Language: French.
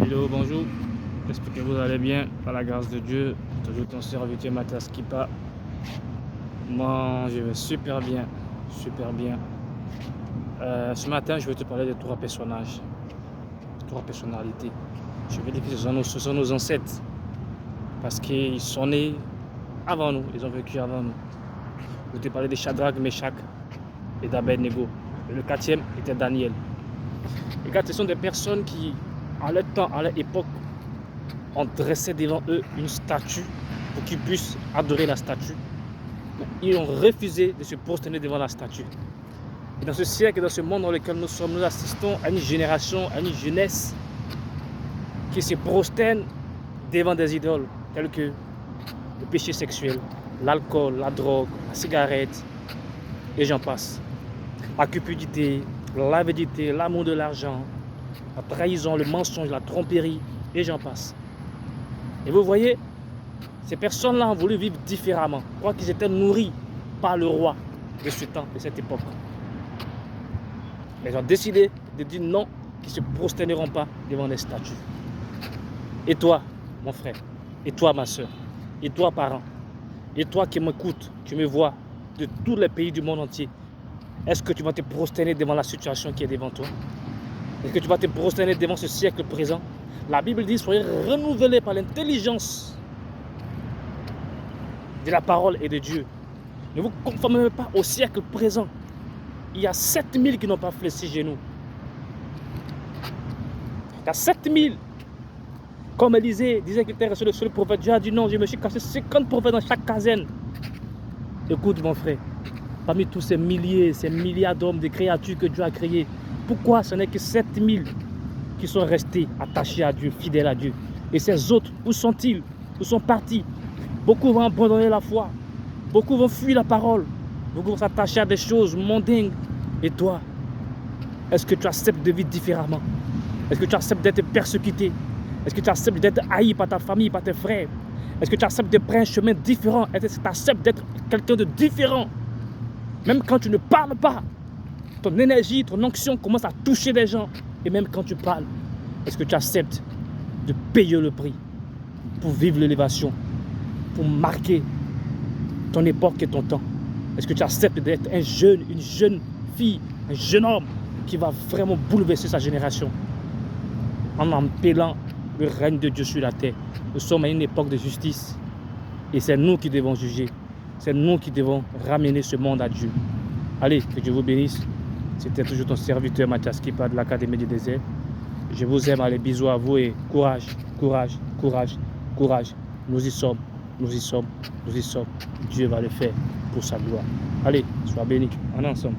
Hello, bonjour. J'espère que vous allez bien, par la grâce de Dieu. Toujours ton serviteur Mathias Kipa. Moi, je vais super bien, super bien. Ce matin, je vais te parler de trois personnages, trois personnalités. Je vais dire que ce sont nos ancêtres, parce qu'ils sont nés avant nous, ils ont vécu avant nous. Je vais te parler de Shadrach, Meshach et d'Abednego. Le quatrième était Daniel. Et quand ce sont des personnes qui, à leur temps, à leur époque, ont dressé devant eux une statue pour qu'ils puissent adorer la statue. Mais ils ont refusé de se prosterner devant la statue. Et dans ce siècle, dans ce monde dans lequel nous sommes, nous assistons à une génération, à une jeunesse qui se prosterne devant des idoles telles que le péché sexuel, l'alcool, la drogue, la cigarette, et j'en passe. La cupidité, l'avidité, l'amour de l'argent, la trahison, le mensonge, la tromperie, et j'en passe. Et vous voyez, ces personnes-là ont voulu vivre différemment. Je crois qu'ils étaient nourris par le roi de ce temps, de cette époque. Mais ils ont décidé de dire non, qu'ils ne se prosterneront pas devant les statues. Et toi, mon frère, et toi, ma soeur, et toi, parent, et toi qui m'écoutes, qui me vois de tous les pays du monde entier, est-ce que tu vas te prosterner devant la situation qui est devant toi? Est-ce que tu vas te prosterner devant ce siècle présent? La Bible dit, soyez renouvelés par l'intelligence de la parole et de Dieu. Ne vous conformez pas au siècle présent. Il y a 7000 qui n'ont pas fléchi genoux. Il y a 7000. Comme Élisée disait qu'il était resté le seul prophète, Dieu a dit non, je me suis caché 50 prophètes dans chaque caserne. Écoute mon frère, parmi tous ces milliers, ces milliards d'hommes, de créatures que Dieu a créées, pourquoi ce n'est que 7000 qui sont restés attachés à Dieu, fidèles à Dieu? Et ces autres, où sont-ils? Où sont partis? Beaucoup vont abandonner la foi. Beaucoup vont fuir la parole. Beaucoup vont s'attacher à des choses mondaines. Et toi, est-ce que tu acceptes de vivre différemment? Est-ce que tu acceptes d'être persécuté? Est-ce que tu acceptes d'être haï par ta famille, par tes frères? Est-ce que tu acceptes de prendre un chemin différent? Est-ce que tu acceptes d'être quelqu'un de différent? Même quand tu ne parles pas, ton énergie, ton onction commence à toucher les gens. Et même quand tu parles, est-ce que tu acceptes de payer le prix pour vivre l'élévation, pour marquer ton époque et ton temps? Est-ce que tu acceptes d'être un jeune, une jeune fille, un jeune homme qui va vraiment bouleverser sa génération en empilant le règne de Dieu sur la terre? Nous sommes à une époque de justice et c'est nous qui devons juger. C'est nous qui devons ramener ce monde à Dieu. Allez, que Dieu vous bénisse. C'était toujours ton serviteur Mathias Kipa de l'Académie du désert. Je vous aime, allez, bisous à vous et courage, courage, courage, courage. Nous y sommes, nous y sommes, nous y sommes. Dieu va le faire pour sa gloire. Allez, sois bénis, on est ensemble.